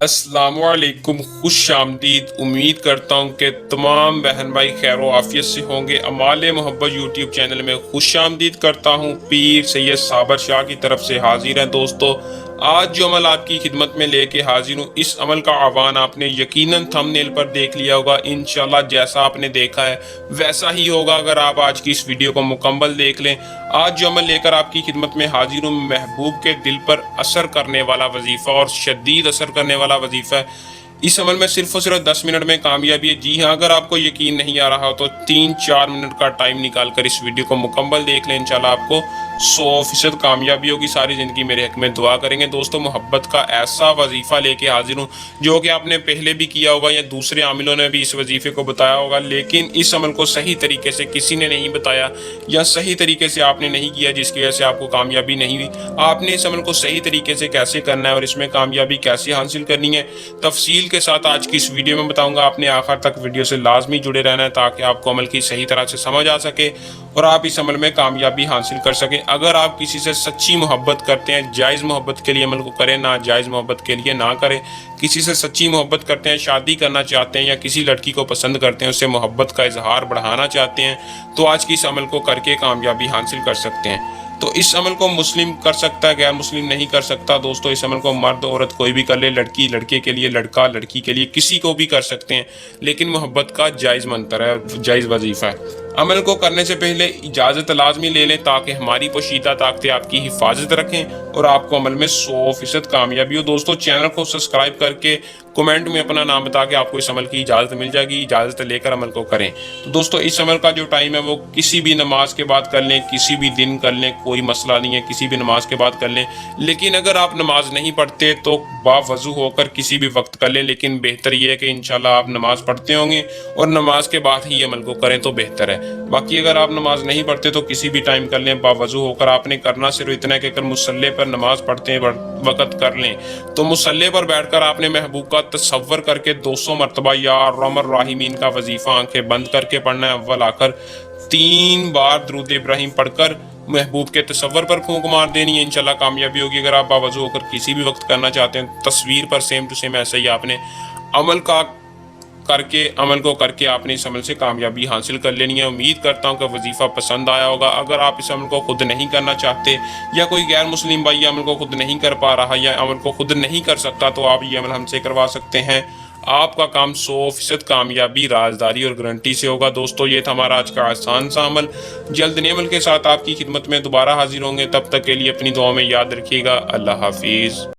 अस्सलाम वालेकुम, खुश आमदीद। उम्मीद करता हूँ कि तमाम बहन भाई खैर व आफियत से होंगे। अमाल मोहब्बत यूट्यूब चैनल में खुश आमदीद करता हूँ। पीर सैयद साबर शाह की तरफ से हाजिर हैं दोस्तों। आज जो अमल आपकी खिदमत में लेके हाजिर हूँ, इस अमल का आह्वान आपने यकीनन थंबनेल पर देख लिया होगा। इंशाल्लाह जैसा आपने देखा है वैसा ही होगा अगर आप आज की इस वीडियो को मुकम्मल देख लें। आज जो अमल लेकर आपकी खिदमत में हाजिर हूँ, महबूब के दिल पर असर करने वाला वजीफा और शदीद असर करने वाला वजीफा है। इस अमल में सिर्फ और सिर्फ 10 मिनट में कामयाबी है। जी हाँ, अगर आपको यकीन नहीं आ रहा हो तो 3-4 मिनट का टाइम निकाल कर इस वीडियो को मुकम्मल देख लें। इंशाल्लाह आपको 100% कामयाबी होगी। सारी ज़िंदगी मेरे हक में दुआ करेंगे। दोस्तों, मोहब्बत का ऐसा वजीफ़ा लेके हाजिर हूँ जो कि आपने पहले भी किया होगा या दूसरे आमिलों ने भी इस वजीफ़े को बताया होगा, लेकिन इस अमल को सही तरीके से किसी ने नहीं बताया या सही तरीके से आपने नहीं किया, जिसकी वजह से आपको कामयाबी नहीं हुई। आपने इस अमल को सही तरीके से कैसे करना है और इसमें कामयाबी कैसे हासिल करनी है, तफसील के साथ आज की इस वीडियो में बताऊंगा। आपने आखिर तक वीडियो से लाजमी जुड़े रहना है ताकि आपको अमल की सही तरह से समझ आ सके और आप इस अमल में कामयाबी हासिल कर सकें। अगर आप किसी से सच्ची मोहब्बत करते हैं, जायज़ मोहब्बत के लिए अमल को करें, ना जायज़ मोहब्बत के लिए ना करें। किसी से सच्ची मोहब्बत करते हैं, शादी करना चाहते हैं या किसी लड़की को पसंद करते हैं, उससे मोहब्बत का इजहार बढ़ाना चाहते हैं, तो आज की इस अमल को करके कामयाबी हासिल कर सकते हैं। तो इस अमल को मुस्लिम कर सकता है, गैर मुस्लिम नहीं कर सकता। दोस्तों, इस अमल को मर्द औरत कोई भी कर ले, लड़की लड़के के लिए, लड़का लड़की के लिए, किसी को भी कर सकते हैं, लेकिन मोहब्बत का जायज़ मंतर है, जायज़ वजीफ़ा है। अमल को करने से पहले इजाज़त लाजमी ले लें ताकि हमारी पोशीदा ताकतें आपकी हिफाजत रखें और आपको अमल में 100% कामयाबी हो। दोस्तों, चैनल को सब्सक्राइब करके कमेंट में अपना नाम बता के आपको इस अमल की इजाज़त मिल जाएगी। इजाज़त लेकर अमल को करें। तो दोस्तों, इस अमल का जो टाइम है वो किसी भी नमाज के बाद कर लें, किसी भी दिन कर लें, कोई मसला नहीं है, किसी भी नमाज के बाद कर लें। लेकिन अगर आप नमाज नहीं पढ़ते तो बावजू होकर किसी भी वक्त कर लें, लेकिन बेहतर ये है कि इंशाल्लाह आप नमाज पढ़ते होंगे और नमाज के बाद ही अमल को करें तो बेहतर है। बाकी अगर आप नमाज नहीं पढ़ते तो किसी भी टाइम कर लें, बावजू होकर। आपने करना सिर्फ इतना है कि अगर मुसल्ले पर नमाज पढ़ते वक्त कर लें तो मुसल्ले पर बैठकर आपने महबूब का तसव्वुर करके 200 मरतबा या अर्हमर राहिमीन का वजीफा आंखें बंद करके पढ़ना है। अव्वल आकर 3 बार दुरूद इब्राहिम पढ़कर महबूब के तसव्वुर पर फूंक मार देनी है। इंशाल्लाह कामयाबी होगी। अगर आप बावजू होकर किसी भी वक्त करना चाहते हैं, तस्वीर पर सेम टू सेम ऐसे ही आपने अमल का अमल को करके आपने इस अमल से कामयाबी हासिल कर लेनी है। उम्मीद करता हूँ कि वजीफ़ा पसंद आया होगा। अगर आप इस अमल को खुद नहीं करना चाहते या कोई गैर मुस्लिम भाई अमल को खुद नहीं कर पा रहा या अमल को खुद नहीं कर सकता, तो आप ये अमल हमसे करवा सकते हैं। आपका काम 100% कामयाबी, राजदारी और गारंटी से होगा। दोस्तों, ये था हमारा आज का आसान सा अमल। जल्द नए अमल के साथ आपकी खिदमत में दोबारा हाजिर होंगे। तब तक के लिए अपनी दुआ में याद रखिएगा। अल्लाह हाफिज़।